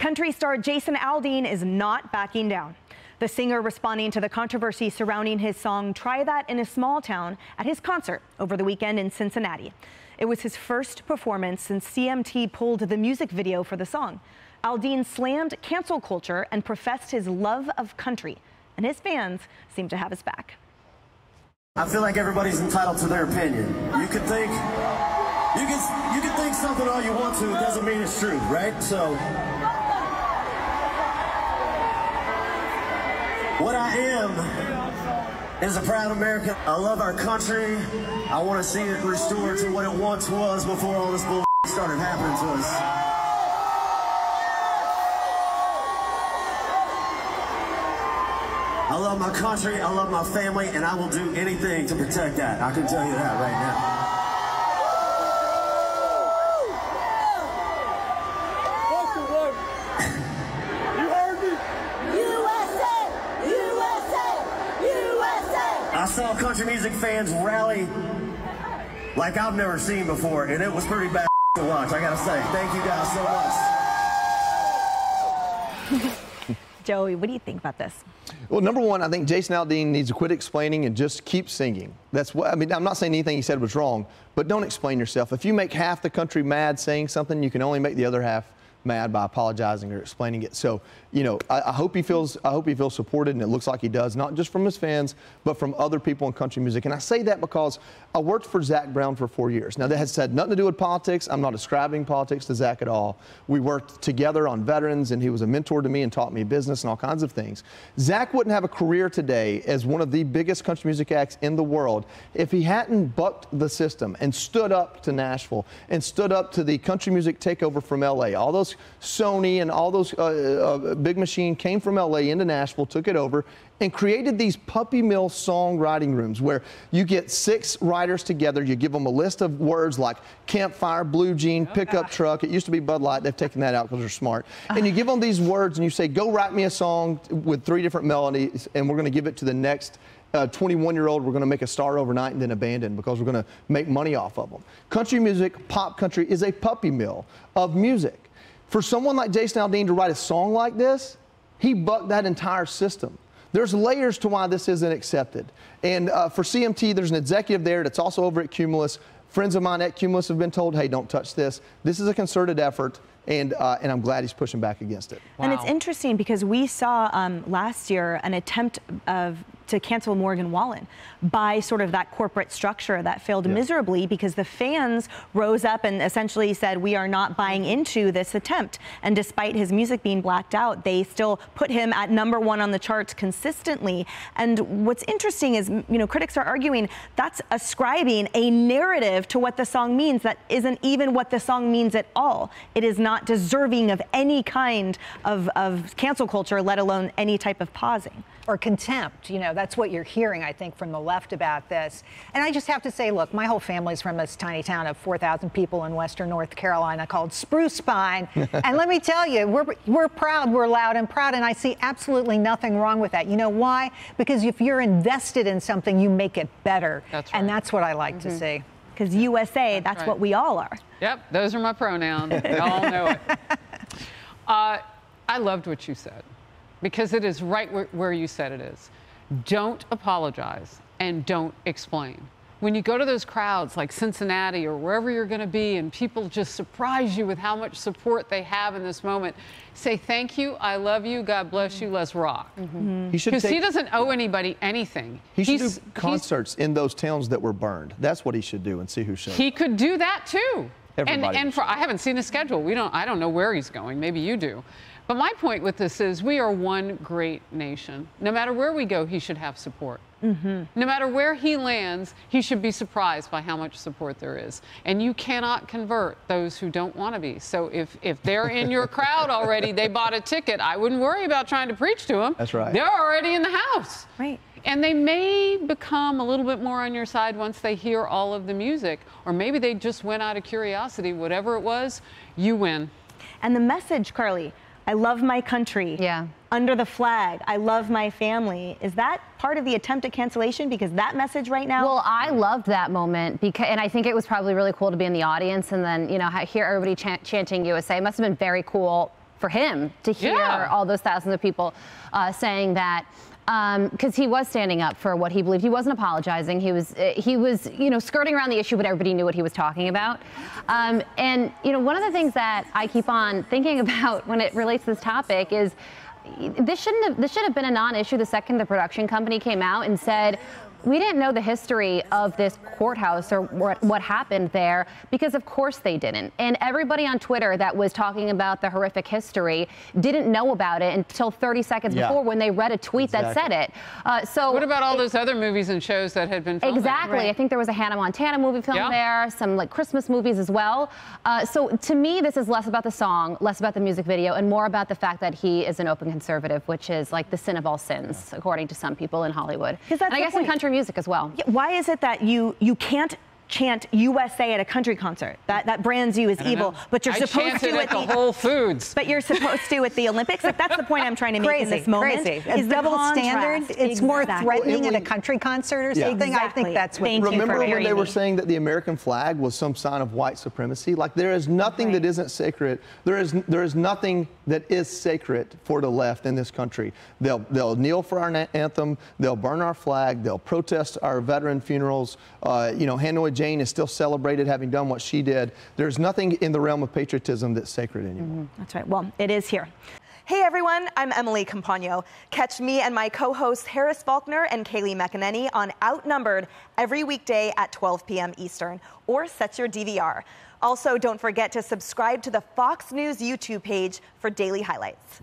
Country star Jason Aldean is not backing down. The singer responding to the controversy surrounding his song Try That in a Small Town at his concert over the weekend in Cincinnati. It was his first performance since CMT pulled the music video for the song. Aldean slammed cancel culture and professed his love of country, and his fans seem to have his back. I feel like everybody's entitled to their opinion. You can think something all you want to, it doesn't mean it's true, right? So what I am is a proud American. I love our country. I want to see it restored to what it once was before all this bull started happening to us. I love my country, I love my family, and I will do anything to protect that. I can tell you that right now. You heard me? USA! USA! USA! I saw country music fans rally like I've never seen before, and it was pretty bad to watch, I gotta say. Thank you guys so much. Joey, what do you think about this? Well, number one, I think Jason Aldean needs to quit explaining and just keep singing. That's what I mean. I'm not saying anything he said was wrong, but don't explain yourself. If you make half the country mad saying something, you can only make the other half mad by apologizing or explaining it. So, you know, I hope he feels supported, and it looks like he does, not just from his fans, but from other people in country music. And I say that because I worked for Zac Brown for 4 years. Now, that has had nothing to do with politics. I'm not ascribing politics to Zac at all. We worked together on veterans, and he was a mentor to me and taught me business and all kinds of things. Zac wouldn't have a career today as one of the biggest country music acts in the world if he hadn't bucked the system and stood up to Nashville and stood up to the country music takeover from LA. All those Sony and all those Big Machine came from LA into Nashville, took it over, and created these puppy mill songwriting rooms where you get 6 writers together, you give them a list of words like campfire, blue jean, pickup truck. It used to be Bud Light. They've taken that out because they're smart. And you give them these words and you say, go write me a song with 3 different melodies, and we're going to give it to the next 21-year-old. We're going to make a star overnight and then abandon because we're going to make money off of them. Country music, pop country, is a puppy mill of music. For someone like Jason Aldean to write a song like this, he bucked that entire system. There's layers to why this isn't accepted. And for CMT, there's an executive there that's also over at Cumulus. Friends of mine at Cumulus have been told, hey, don't touch this. This is a concerted effort, and I'm glad he's pushing back against it. Wow. And it's interesting because we saw last year an attempt to cancel Morgan Wallen by sort of that corporate structure that failed miserably because the fans rose up and essentially said, we are not buying into this attempt. And despite his music being blacked out, they still put him at #1 on the charts consistently. And what's interesting is, you know, critics are arguing that's ascribing a narrative to what the song means that isn't even what the song means at all. It is not deserving of any kind of cancel culture, let alone any type of pausing. Or contempt. You know, that's what you're hearing, I think, from the left about this. And I just have to say, look, my whole family's from this tiny town of 4,000 people in western North Carolina called Spruce Pine. And let me tell you, we're proud, we're loud and proud, and I see absolutely nothing wrong with that. You know why? Because if you're invested in something, you make it better. That's right. And that's what I like to see. Because USA, that's right. what we all are. Yep, those are my pronouns. Y'all know it. I loved what you said, because it is right where you said it is. Don't apologize and don't explain. When you go to those crowds like Cincinnati or wherever you're going to be and people just surprise you with how much support they have in this moment, say thank you, I love you, God bless you, let's rock. Because he doesn't owe anybody anything. He should do concerts in those towns that were burned. That's what he should do and see who shows. He could do that too. Everybody. And I haven't seen the schedule. I don't know where he's going. Maybe you do. But my point with this is we are one great nation. No matter where we go, he should have support. No matter where he lands, he should be surprised by how much support there is. And you cannot convert those who don't want to be. So if they're in your crowd already, they bought a ticket, I wouldn't worry about trying to preach to them. That's right. They're already in the house. Right. And they may become a little bit more on your side once they hear all of the music. Or maybe they just went out of curiosity. Whatever it was, you win. And the message, Carly, I love my country. Yeah. Under the flag, I love my family. Is that part of the attempt at cancellation? Because that message right now. Well, I loved that moment and I think it was probably really cool to be in the audience and then, you know, hear everybody chanting USA. It must have been very cool for him to hear all those thousands of people saying that. Because he was standing up for what he believed. He wasn't apologizing. He was, skirting around the issue, but everybody knew what he was talking about. And, one of the things that I keep on thinking about when it relates to this topic is this should have been a non-issue the second the production company came out and said, we didn't know the history of this courthouse or what happened there, because of course they didn't. And everybody on Twitter that was talking about the horrific history didn't know about it until 30 seconds before, when they read a tweet that said it. So what about all those other movies and shows that had been filmed? Exactly. Right. I think there was a Hannah Montana movie filmed there, some like Christmas movies as well. So to me, this is less about the song, less about the music video, and more about the fact that he is an open conservative, which is like the sin of all sins, according to some people in Hollywood. And I guess in country music as well. Yeah, why is it that you can't chant USA at a country concert? That brands you as evil, but you're supposed to at the Whole Foods. But you're supposed to at the Olympics. Like, that's the point I'm trying to make in this moment. Crazy. Is double standard. It's more threatening at a country concert or something. I think that's what. Remember when they were saying that the American flag was some sign of white supremacy? Like, there is nothing that isn't sacred. There is nothing that is sacred for the left in this country. They'll kneel for our anthem. They'll burn our flag. They'll protest our veteran funerals. Hanoi Jane is still celebrated having done what she did. There's nothing in the realm of patriotism that's sacred anymore. That's right. Well, it is here. Hey everyone, I'm Emily Campagno. Catch me and my co-hosts Harris Faulkner and Kaylee McEnany on Outnumbered every weekday at 12 p.m. Eastern, or set your DVR. Also, don't forget to subscribe to the Fox News YouTube page for daily highlights.